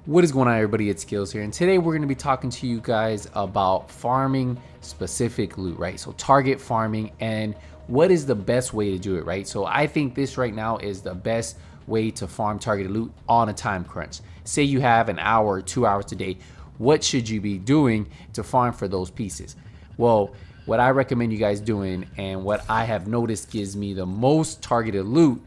What is going on, everybody? It's Skillz here, and today we're going to be talking to you guys about farming specific loot, right? So target farming and what is the best way to do it, right? So I think this right now is the best way to farm targeted loot on a time crunch. Say you have an hour or 2 hours a day, what should you be doing to farm for those pieces? Well, what I recommend you guys doing and what I have noticed gives me the most targeted loot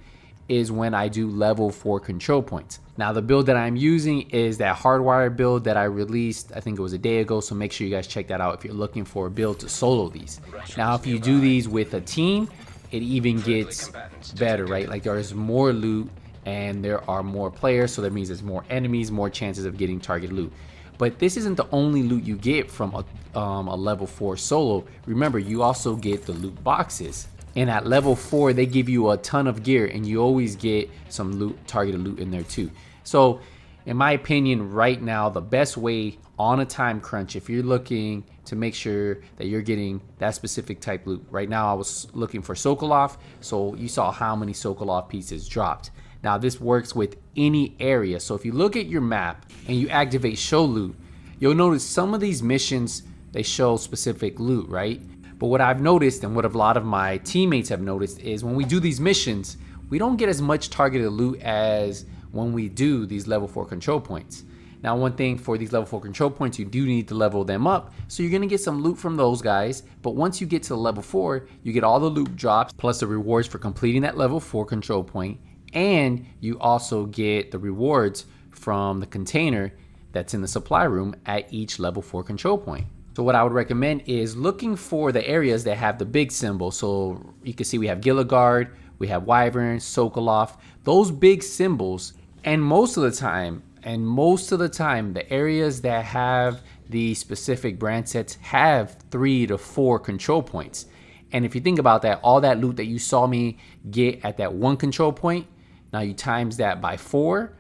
is when I do level 4 control points. Now the build that I'm using is that hardwire build that I released, I think it was a day ago, so make sure you guys check that out if you're looking for a build to solo these. Now if you do these with a team, it even gets better, right? Like there's more loot and there are more players, so that means there's more enemies, more chances of getting target loot. But this isn't the only loot you get from a level 4 solo. Remember, you also get the loot boxes. And at level 4, they give you a ton of gear, and you always get some loot, targeted loot in there too. So in my opinion, right now, the best way on a time crunch, if you're looking to make sure that you're getting that specific type loot. Right now, I was looking for Sokolov, so you saw how many Sokolov pieces dropped. Now this works with any area. So if you look at your map and you activate show loot, you'll notice some of these missions, they show specific loot, right? But what I've noticed and what a lot of my teammates have noticed is when we do these missions, we don't get as much targeted loot as when we do these level 4 control points. Now, one thing for these level 4 control points, you do need to level them up. So you're gonna get some loot from those guys. But once you get to level 4, you get all the loot drops plus the rewards for completing that level 4 control point. And you also get the rewards from the container that's in the supply room at each level 4 control point. So what I would recommend is looking for the areas that have the big symbols. So you can see we have Gilligard, we have Wyvern, Sokolov, those big symbols. And most of the time, the areas that have the specific brand sets have 3 to 4 control points. And if you think about that, all that loot that you saw me get at that 1 control point, now you times that by 4,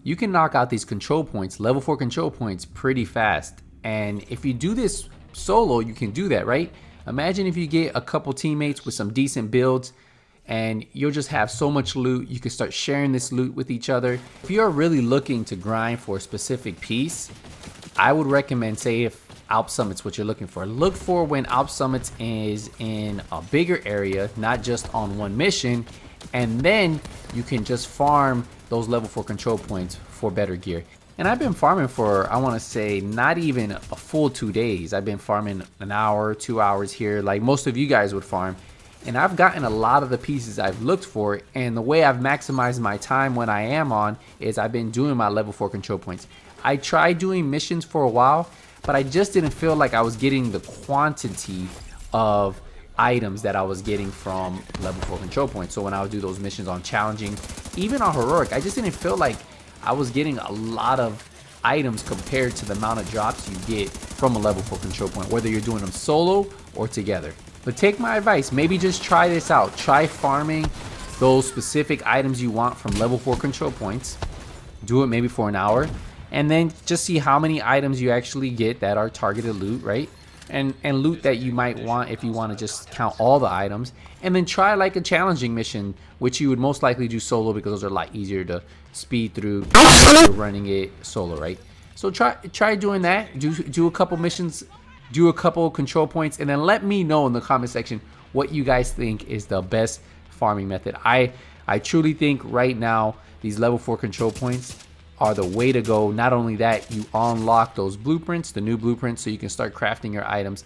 you can knock out these control points, level 4 control points, pretty fast. And if you do this solo, you can do that, right? Imagine if you get a couple teammates with some decent builds and you'll just have so much loot. You can start sharing this loot with each other. If you're really looking to grind for a specific piece, I would recommend, say if Alp Summit's what you're looking for, look for when Alp Summits is in a bigger area, not just on one mission, and then you can just farm those level 4 control points for better gear. And I've been farming for, I want to say, not even a full 2 days. I've been farming an hour, 2 hours here, like most of you guys would farm. And I've gotten a lot of the pieces I've looked for. And the way I've maximized my time when I am on is I've been doing my level 4 control points. I tried doing missions for a while, but I just didn't feel like I was getting the quantity of items that I was getting from level 4 control points. So when I would do those missions on challenging, even on heroic, I just didn't feel like I was getting a lot of items compared to the amount of drops you get from a level 4 control point, whether you're doing them solo or together. But take my advice, maybe just try this out. Try farming those specific items you want from level 4 control points. Do it maybe for an hour, and then just see how many items you actually get that are targeted loot, right? And loot that you might want if you want to just count all the items. And then try like a challenging mission, which you would most likely do solo because those are a lot easier to speed through if you're running it solo, right? So try doing that. Do a couple missions, do a couple control points, and then let me know in the comment section what you guys think is the best farming method. I truly think right now these level 4 control points are the way to go. Not only that, you unlock those blueprints, the new blueprints, so you can start crafting your items.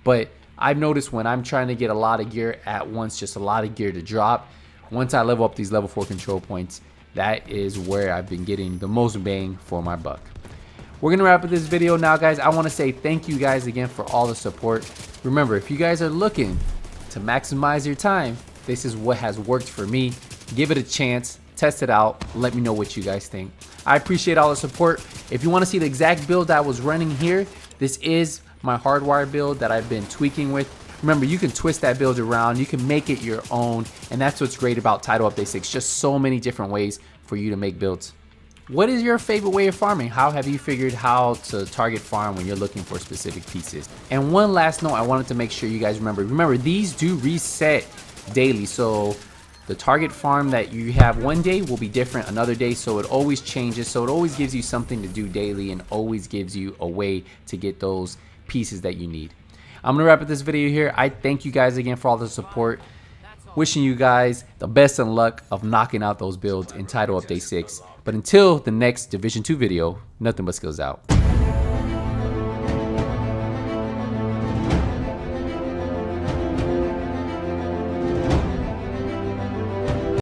But I've noticed when I'm trying to get a lot of gear at once, just a lot of gear to drop, once I level up these level 4 control points, that is where I've been getting the most bang for my buck. We're gonna wrap up this video now, guys. I want to say thank you guys again for all the support. Remember, if you guys are looking to maximize your time, this is what has worked for me. Give it a chance, test it out, let me know what you guys think. I appreciate all the support. If you want to see the exact build I was running here, this is my hardwire build that I've been tweaking with. Remember, you can twist that build around, you can make it your own, and that's what's great about Title Update 6, just so many different ways for you to make builds. What is your favorite way of farming? How have you figured how to target farm when you're looking for specific pieces? And one last note I wanted to make sure you guys remember, these do reset daily, so the target farm that you have one day will be different another day, so it always changes. So it always gives you something to do daily and always gives you a way to get those pieces that you need. I'm gonna wrap up this video here. I thank you guys again for all the support. Wishing you guys the best in luck of knocking out those builds in Title Update 6. But until the next Division 2 video, nothing but skills out.